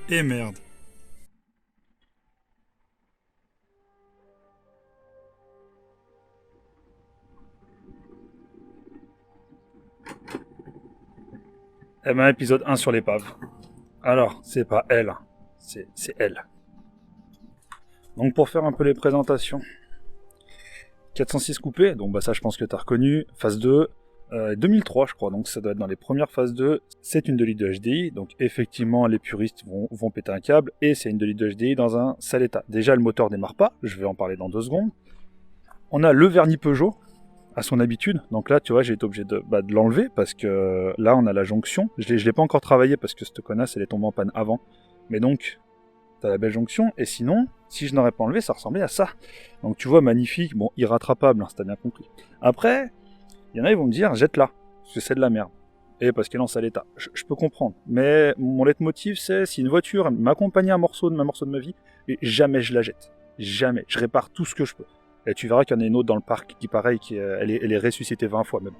Et merde. Eh ben, épisode 1 sur l'épave. Alors, c'est pas elle, hein. c'est elle. Donc pour faire un peu les présentations. 406 coupé, donc bah ça je pense que t'as reconnu. Phase 2, 2003 je crois, donc ça doit être dans les premières phases 2. C'est une 2 litres de HDI, donc effectivement les puristes vont péter un câble, et c'est une 2 litres de HDI dans un sale état. Déjà le moteur démarre pas, je vais en parler dans 2 secondes. On a le vernis Peugeot, à son habitude, donc là tu vois j'ai été obligé de l'enlever, parce que là on a la jonction, je l'ai pas encore travaillé parce que cette connasse elle est tombée en panne avant, mais donc t'as la belle jonction, et sinon, si je n'aurais pas enlevé, ça ressemblait à ça. Donc tu vois, magnifique, bon, irrattrapable, hein, si t'as bien compris. Après, il y en a, ils vont me dire, jette-la, parce que c'est de la merde. Et parce qu'elle est en sale état. Je peux comprendre. Mais mon leitmotiv, c'est, si une voiture m'accompagne un morceau de ma vie, et jamais je la jette. Jamais. Je répare tout ce que je peux. Et tu verras qu'il y en a une autre dans le parc qui, pareil, elle est ressuscitée 20 fois même.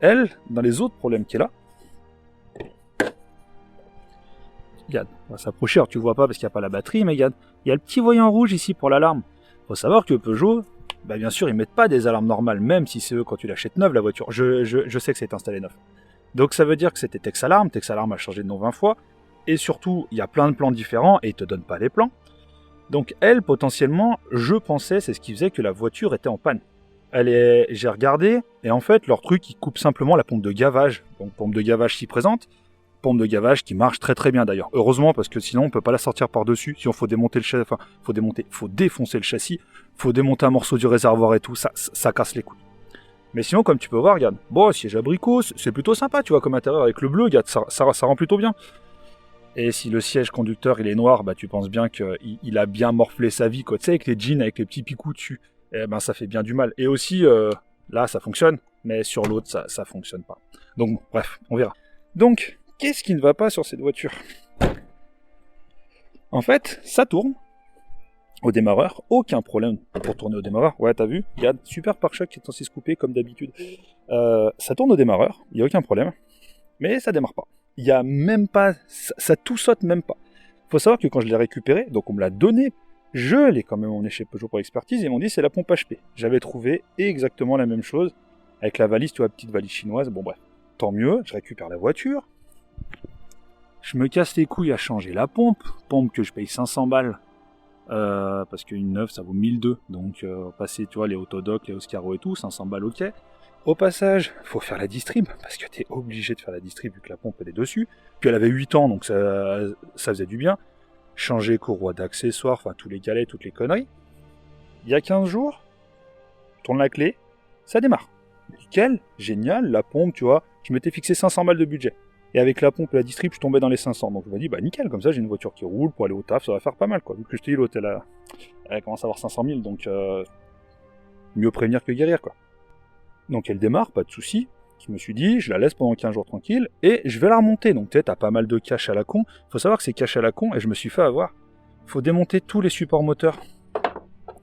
Elle, dans les autres problèmes qu'elle a, regarde, on va s'approcher, alors tu le vois pas parce qu'il n'y a pas la batterie, mais regarde, il y a le petit voyant rouge ici pour l'alarme. Faut savoir que Peugeot, bah bien sûr, ils mettent pas des alarmes normales, même si c'est eux quand tu l'achètes neuve la voiture. Je sais que c'est installé neuf. Donc ça veut dire que c'était Tex Alarm a changé de nom 20 fois, et surtout, il y a plein de plans différents, et ils te donnent pas les plans. Donc elle, potentiellement, je pensais, c'est ce qui faisait que la voiture était en panne. J'ai regardé, et en fait, leur truc, ils coupent simplement la pompe de gavage. Donc pompe de gavage s'y présente, pompe de gavage qui marche très très bien d'ailleurs. Heureusement, parce que sinon on peut pas la sortir par-dessus. Si on faut démonter le châssis, enfin, faut défoncer le châssis, faut démonter un morceau du réservoir et tout, ça casse les couilles. Mais sinon, comme tu peux voir, regarde, bon, siège abricot, c'est plutôt sympa, tu vois, comme intérieur avec le bleu, regarde, ça rend plutôt bien. Et si le siège conducteur il est noir, bah tu penses bien qu'il a bien morflé sa vie, quoi. Tu sais, avec les jeans, avec les petits picoux dessus, eh ben ça fait bien du mal. Et aussi, là, ça fonctionne, mais sur l'autre, ça fonctionne pas. Donc, bon, bref, on verra. Donc, qu'est-ce qui ne va pas sur cette voiture? En fait, ça tourne au démarreur, aucun problème pour tourner au démarreur. Ouais, t'as vu? Il y a super pare-choc qui est censé se couper comme d'habitude. Ça tourne au démarreur, il n'y a aucun problème, mais ça démarre pas. Il y a même pas, ça tout saute même pas. Faut savoir que quand je l'ai récupéré, donc on me l'a donné, je l'ai quand même emmené chez Peugeot pour expertise, et ils m'ont dit c'est la pompe HP. J'avais trouvé exactement la même chose avec la valise, tu vois, petite valise chinoise. Bon bref, tant mieux, je récupère la voiture. Je me casse les couilles à changer la pompe que je paye 500 balles, parce qu'une neuve ça vaut 1002, donc passer, tu vois, les Autodoc, les Oscaro et tout, 500 balles ok. Au passage, faut faire la distrib, parce que t'es obligé de faire la distrib vu que la pompe elle est dessus. Puis elle avait 8 ans, donc ça faisait du bien. Changer courroie d'accessoires, enfin tous les galets, toutes les conneries. Il y a 15 jours, je tourne la clé, ça démarre. Nickel, génial, la pompe, tu vois, je m'étais fixé 500 balles de budget. Et avec la pompe et la distrib, je tombais dans les 500. Donc je me dis, bah nickel, comme ça j'ai une voiture qui roule pour aller au taf, ça va faire pas mal, quoi. Vu que je te dis, l'autre, elle commence à avoir 500 000, donc mieux prévenir que guérir, quoi. Donc elle démarre, pas de souci. Je me suis dit, je la laisse pendant 15 jours tranquille, et je vais la remonter. Donc tu sais, t'as pas mal de cache à la con. Faut savoir que c'est cache à la con, et je me suis fait avoir. Faut démonter tous les supports moteurs.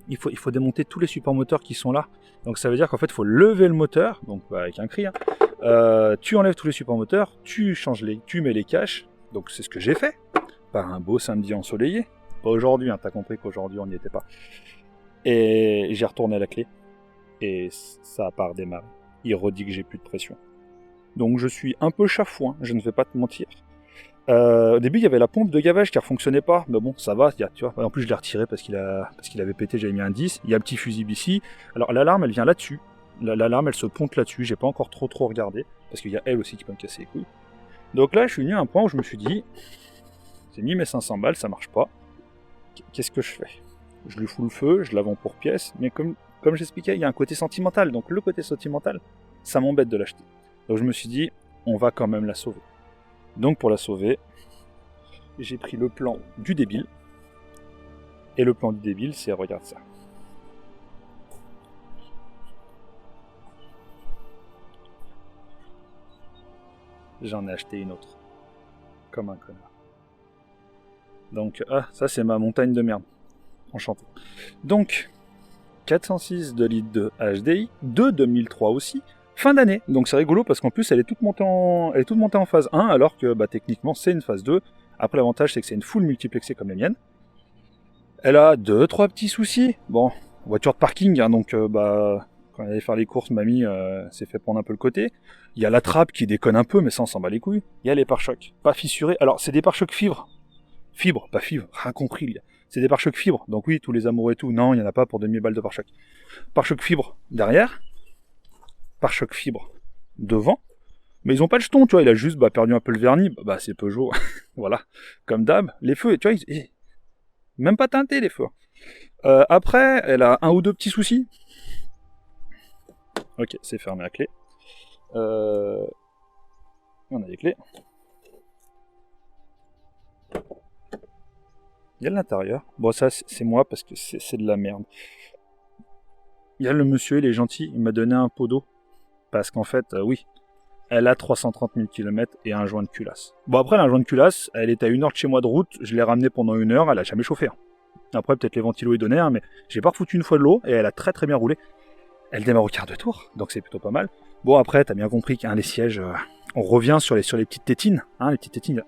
Il faut démonter tous les supports moteurs qui sont là. Donc ça veut dire qu'en fait, il faut lever le moteur, donc avec un cri, hein. Tu enlèves tous les supports moteurs, tu mets les caches. Donc c'est ce que j'ai fait, par un beau samedi ensoleillé. Pas aujourd'hui, hein, t'as compris qu'aujourd'hui on n'y était pas. Et j'ai retourné la clé, et ça a pas redémarré. Il redit que j'ai plus de pression. Donc je suis un peu chafouin, je ne vais pas te mentir. Au début, il y avait la pompe de gavage qui ne fonctionnait pas, mais bon, ça va, tu vois. En plus, je l'ai retiré parce qu'il avait pété, j'avais mis un 10. Il y a un petit fusible ici. Alors, l'alarme, elle vient là-dessus. L'alarme, elle se ponte là-dessus. J'ai pas encore trop regardé, parce qu'il y a elle aussi qui peut me casser les couilles. Donc là, je suis venu à un point où je me suis dit, j'ai mis mes 500 balles, ça marche pas. Qu'est-ce que je fais? Je lui fous le feu, je la vends pour pièce, mais comme j'expliquais, il y a un côté sentimental. Donc le côté sentimental, ça m'embête de l'acheter. Donc je me suis dit, on va quand même la sauver. Donc pour la sauver, j'ai pris le plan du débile. Et le plan du débile, c'est, regarde ça. J'en ai acheté une autre. Comme un connard. Donc, ça c'est ma montagne de merde. Enchanté. Donc, 406 de litre de HDI, de 2003 aussi, fin d'année. Donc c'est rigolo parce qu'en plus elle est toute montée en phase 1, alors que techniquement c'est une phase 2. Après, l'avantage, c'est que c'est une full multiplexée comme les miennes. Elle a 2-3 petits soucis. Bon, voiture de parking, hein, donc quand elle allait faire les courses, mamie s'est fait prendre un peu le côté. Il y a la trappe qui déconne un peu, mais ça, on s'en bat les couilles. Il y a les pare-chocs, pas fissurés. Alors, c'est des pare-chocs fibres. Fibre, pas fibre, rien compris. C'est des pare-chocs fibres. Donc oui, tous les amoureux et tout, non, il n'y en a pas pour 2000 balles de pare-choc. Pare-choc fibre derrière, pare-choc fibre devant. Mais ils ont pas le jeton, tu vois, il a juste perdu un peu le vernis. Bah c'est Peugeot, voilà. Comme d'hab, les feux, tu vois, même pas teintés les feux. Après, elle a un ou deux petits soucis. Ok, c'est fermé à clé. On a des clés. Il y a l'intérieur. Bon, ça, c'est moi parce que c'est de la merde. Il y a le monsieur, il est gentil, il m'a donné un pot d'eau. Parce qu'en fait, oui, elle a 330 000 km et un joint de culasse. Bon, après, un joint de culasse, elle est à 1 heure de chez moi de route, je l'ai ramenée pendant 1 heure, elle a jamais chauffé. Après, peut-être les ventilos et donnaient, mais j'ai pas refoutu une fois de l'eau et elle a très très bien roulé. Elle démarre au quart de tour, donc c'est plutôt pas mal. Bon, après, t'as bien compris qu'un les sièges, on revient sur les petites tétines, hein, les petites tétines,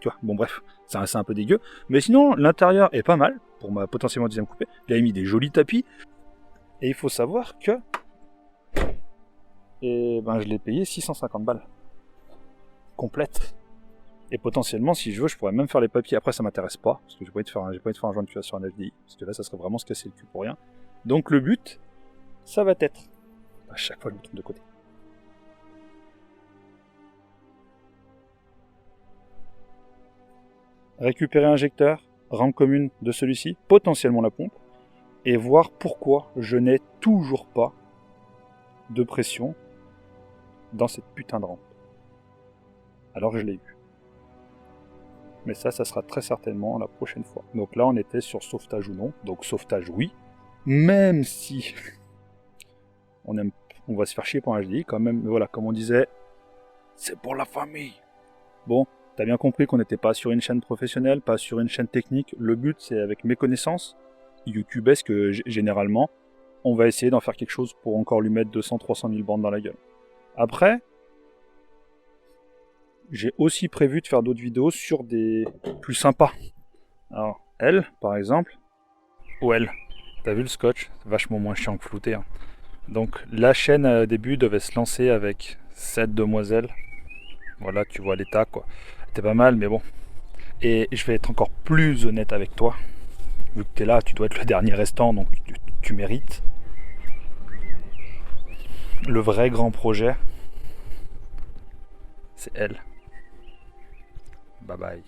tu vois, bon bref, ça reste un peu dégueu. Mais sinon, l'intérieur est pas mal, pour ma potentiellement deuxième coupée. Il a mis des jolis tapis, et il faut savoir que je l'ai payé 650 balles. Complète. Et potentiellement, si je veux, je pourrais même faire les papiers. Après, ça m'intéresse pas, parce que j'ai pas envie de faire un joint de culasse sur un FDI, parce que là, ça serait vraiment se casser le cul pour rien. Donc le but, ça va être... À chaque fois, je me trompe de côté. Récupérer l'injecteur, rampe commune de celui-ci, potentiellement la pompe, et voir pourquoi je n'ai toujours pas de pression dans cette putain de rampe. Alors que je l'ai eu. Mais ça sera très certainement la prochaine fois. Donc là, on était sur sauvetage ou non. Donc sauvetage, oui. Même si on va se faire chier pour un HDI, quand même, voilà, comme on disait, c'est pour la famille. Bon, t'as bien compris qu'on n'était pas sur une chaîne professionnelle, pas sur une chaîne technique. Le but, c'est avec mes connaissances YouTubesques, généralement, on va essayer d'en faire quelque chose pour encore lui mettre 200-300 000 bandes dans la gueule. Après, j'ai aussi prévu de faire d'autres vidéos sur des plus sympas. Alors, elle, par exemple, ou elle, t'as vu le scotch? C'est vachement moins chiant que flouté. Hein. Donc, la chaîne au début devait se lancer avec cette demoiselle. Voilà, tu vois l'état, quoi. C'était pas mal, mais bon. Et je vais être encore plus honnête avec toi. Vu que t'es là, tu dois être le dernier restant, donc tu mérites. Le vrai grand projet, c'est elle. Bye bye.